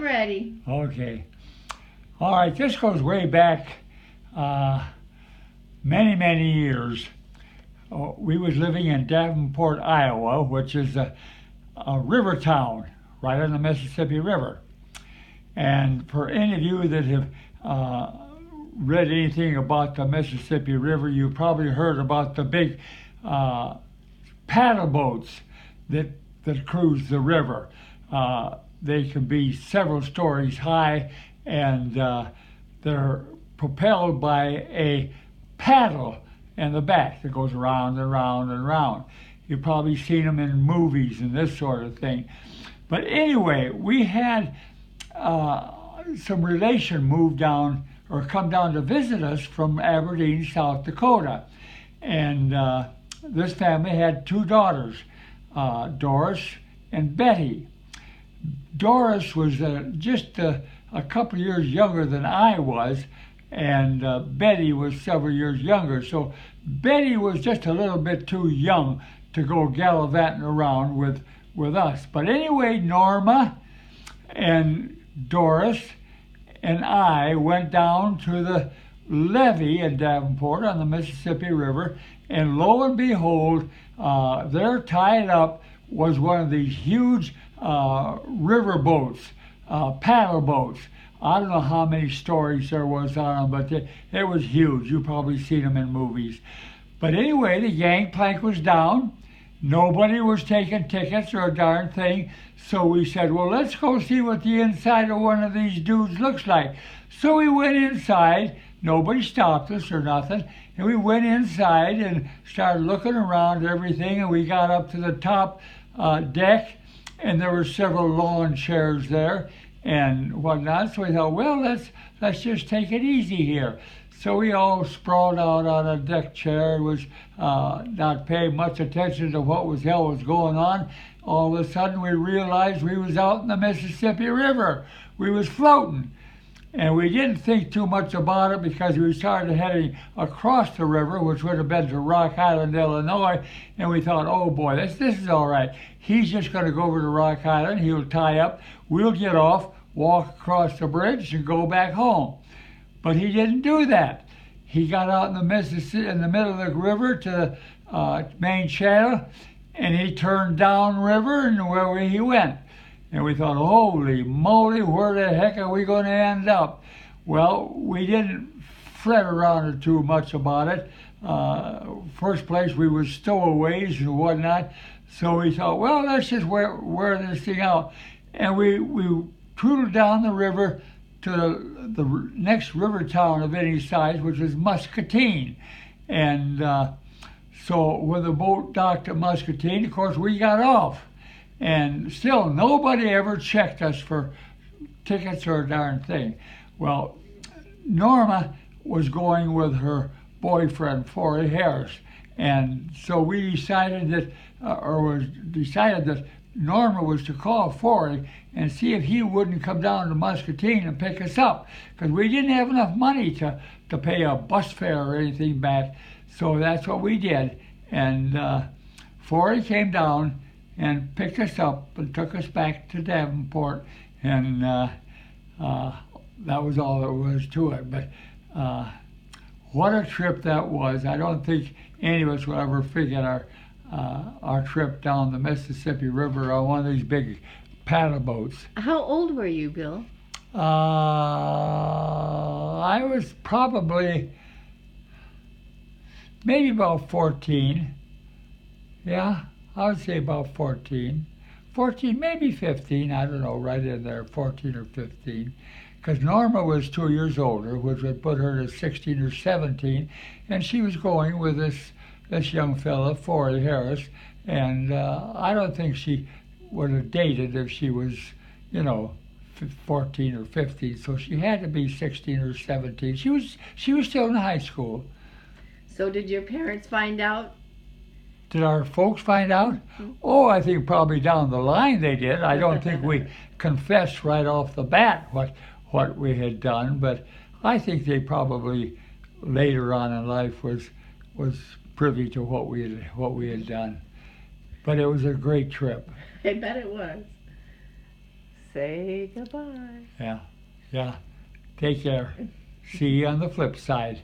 ready. Okay. All right, this goes way back many, many years. We was living in Davenport, Iowa, which is a river town right on the Mississippi River. And for any of you that have read anything about the Mississippi River, you've probably heard about the big paddle boats that cruise the river. They can be several stories high, and they're propelled by a paddle in the back that goes around and round and round. You've probably seen them in movies and this sort of thing. But anyway, we had some relation move down or come down to visit us from Aberdeen, South Dakota. And this family had two daughters, Doris and Betty. Doris was just a couple of years younger than I was, and Betty was several years younger. So Betty was just a little bit too young to go gallivanting around with us. But anyway, Norma and Doris and I went down to the levee in Davenport on the Mississippi River, and lo and behold, there tied up was one of these huge river boats, paddle boats. I don't know how many stories there was on them, but it was huge. You've probably seen them in movies. But anyway, the gangplank was down. Nobody was taking tickets or a darn thing. So we said, well, let's go see what the inside of one of these dudes looks like. So we went inside. Nobody stopped us or nothing. And we went inside and started looking around everything. And we got up to the top deck, and there were several lawn chairs there and whatnot. So we thought, well, let's just take it easy here. So we all sprawled out on a deck chair and was not paying much attention to what was hell was going on. All of a sudden we realized we was out in the Mississippi River. We was floating. And we didn't think too much about it because we started heading across the river, which would have been to Rock Island, Illinois. And we thought, oh boy, this is all right. He's just going to go over to Rock Island. He'll tie up. We'll get off, walk across the bridge, and go back home. But he didn't do that. He got out in the Mississippi, in the middle of the river to the main channel, and he turned downriver, and where he went. And we thought, holy moly, where the heck are we going to end up? Well, we didn't fret around too much about it. First place, we were stowaways and whatnot. So we thought, well, let's just wear this thing out. And we tootled down the river to the next river town of any size, which was Muscatine. And so when the boat docked at Muscatine, of course, we got off. And still, nobody ever checked us for tickets or a darn thing. Well, Norma was going with her boyfriend, Forey Harris. And so we decided that Norma was to call Forey and see if he wouldn't come down to Muscatine and pick us up, because we didn't have enough money to pay a bus fare or anything back. So that's what we did. And Forey came down and picked us up and took us back to Davenport, and that was all there was to it. But what a trip that was. I don't think any of us will ever forget our trip down the Mississippi River on one of these big paddle boats. How old were you, Bill? I was probably maybe about 14. Yeah, I would say about 14. 14, maybe 15, I don't know, right in there, 14 or 15. Because Norma was 2 years older, which would put her to 16 or 17, and she was going with this young fella, Forey Harris, and I don't think she would have dated if she was, 14 or 15, so she had to be 16 or 17. She was still in high school. So did your parents find out? Did our folks find out? Oh, I think probably down the line they did. I don't think we confessed right off the bat what we had done, but I think they probably later on in life was privy to what we had done. But it was a great trip. I bet it was. Say goodbye. Yeah. Yeah. Take care. See you on the flip side.